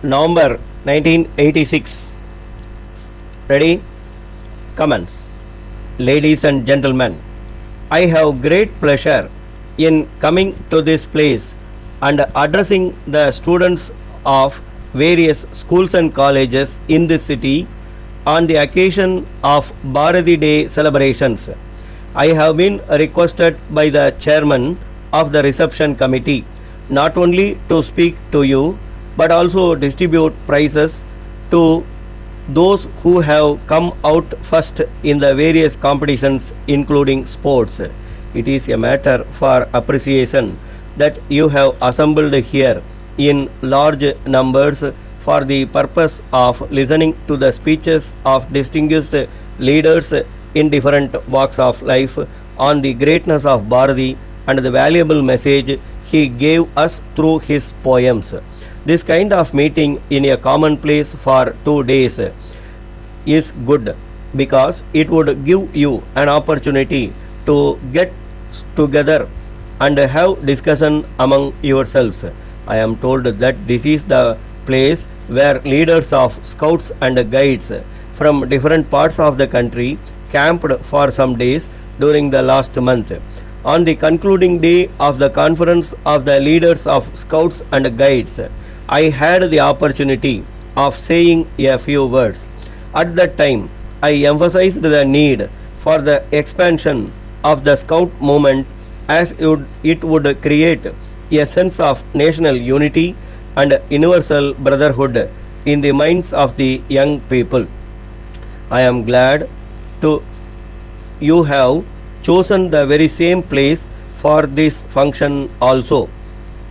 November 1986. Ready? Comments. Ladies and gentlemen, I have great pleasure in coming to this place and addressing the students of various schools and colleges in this city on the occasion of Bharati Day celebrations. I have been requested by the chairman of the reception committee not only to speak to you but also distribute prizes to those who have come out first in the various competitions including sports. It is a matter for appreciation that you have assembled here in large numbers for the purpose of listening to the speeches of distinguished leaders in different walks of life on the greatness of Bharati and the valuable message he gave us through his poems. This kind of meeting in a common place for 2 days is good because it would give you an opportunity to get together and have discussion among yourselves. I am told that this is the place where leaders of scouts and guides from different parts of the country camped for some days during the last month. On the concluding day of the conference of the leaders of scouts and guides, I had the opportunity of saying a few words. At that time, I emphasized the need for the expansion of the scout movement as it would create a sense of national unity and universal brotherhood in the minds of the young people. I am glad to you have chosen the very same place for this function also.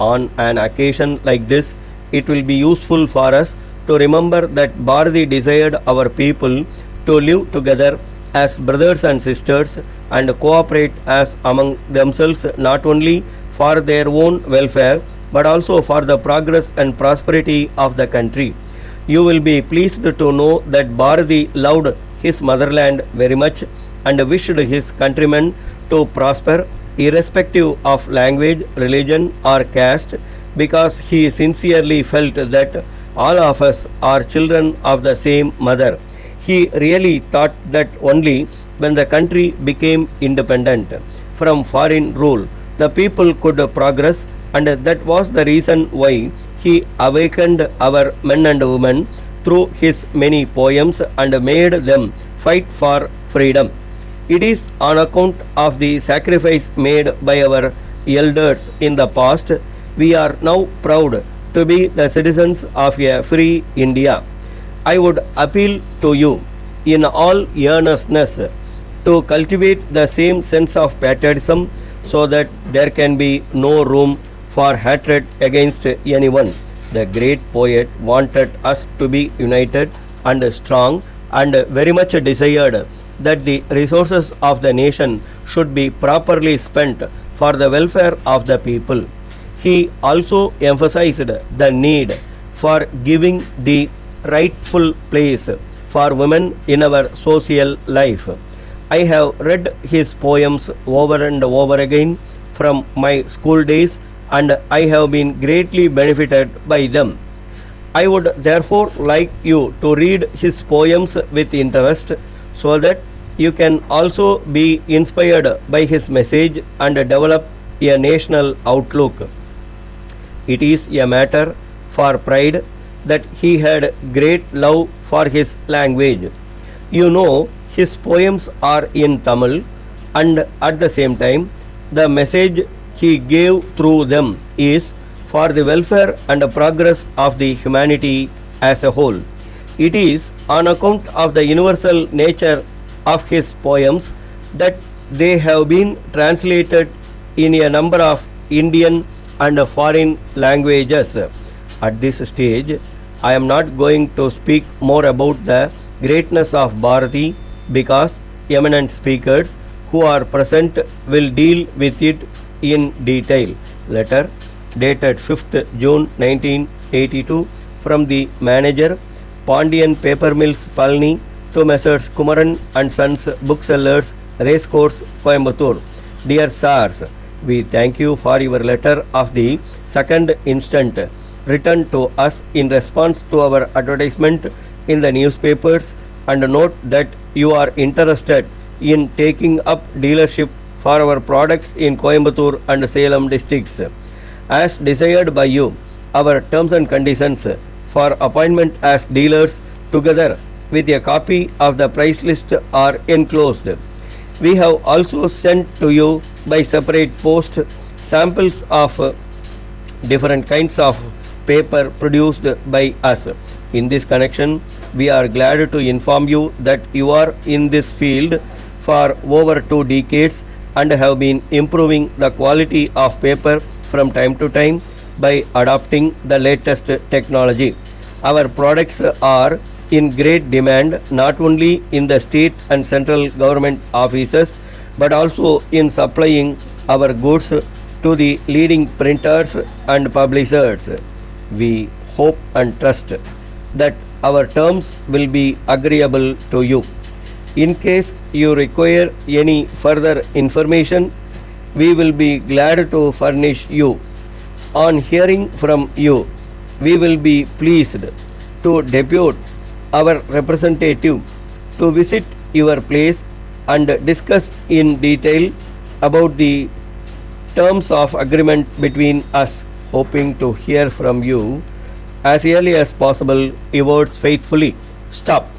On an occasion like this, it will be useful for us to remember that Bharati desired our people to live together as brothers and sisters and cooperate as among themselves not only for their own welfare but also for the progress and prosperity of the country. You will be pleased to know that Bharati loved his motherland very much and wished his countrymen to prosper irrespective of language, religion or caste because he sincerely felt that all of us are children of the same mother. He really thought that only when the country became independent from foreign rule, the people could progress, and that was the reason why he awakened our men and women through his many poems and made them fight for freedom. It is on account of the sacrifice made by our elders in the past we are now proud to be the citizens of a free India. I would appeal to you in all earnestness to cultivate the same sense of patriotism so that there can be no room for hatred against anyone. The great poet wanted us to be united and strong and very much desired that the resources of the nation should be properly spent for the welfare of the people. He also emphasized the need for giving the rightful place for women in our social life. I have read his poems over and over again from my school days and I have been greatly benefited by them. I would therefore like you to read his poems with interest so that you can also be inspired by his message and develop a national outlook. It is a matter for pride that he had great love for his language. You know, his poems are in Tamil and at the same time, the message he gave through them is for the welfare and progress of the humanity as a whole. It is on account of the universal nature of his poems that they have been translated in a number of Indian and foreign languages. At this stage, I am not going to speak more about the greatness of Bharati because eminent speakers who are present will deal with it in detail. Letter dated 5th June 1982 from the manager, Pandian Paper Mills, Palni, to Messrs. Kumaran and Sons Booksellers, Racecourse, Coimbatore. Dear Sirs, we thank you for your letter of the 2nd instant written to us in response to our advertisement in the newspapers and note that you are interested in taking up dealership for our products in Coimbatore and Salem districts. As desired by you, our terms and conditions for appointment as dealers together with a copy of the price list are enclosed. We have also sent to you by separate post samples of different kinds of paper produced by us. In this connection, we are glad to inform you that you are in this field for over 2 decades and have been improving the quality of paper from time to time by adopting the latest technology. Our products are in great demand not only in the state and central government offices but also in supplying our goods to the leading printers and publishers. We hope and trust that our terms will be agreeable to you. In case you require any further information, we will be glad to furnish you. On hearing from you, we will be pleased to depute our representative to visit your place and discuss in detail about the terms of agreement between us, hoping to hear from you as early as possible. Yours faithfully. Stop.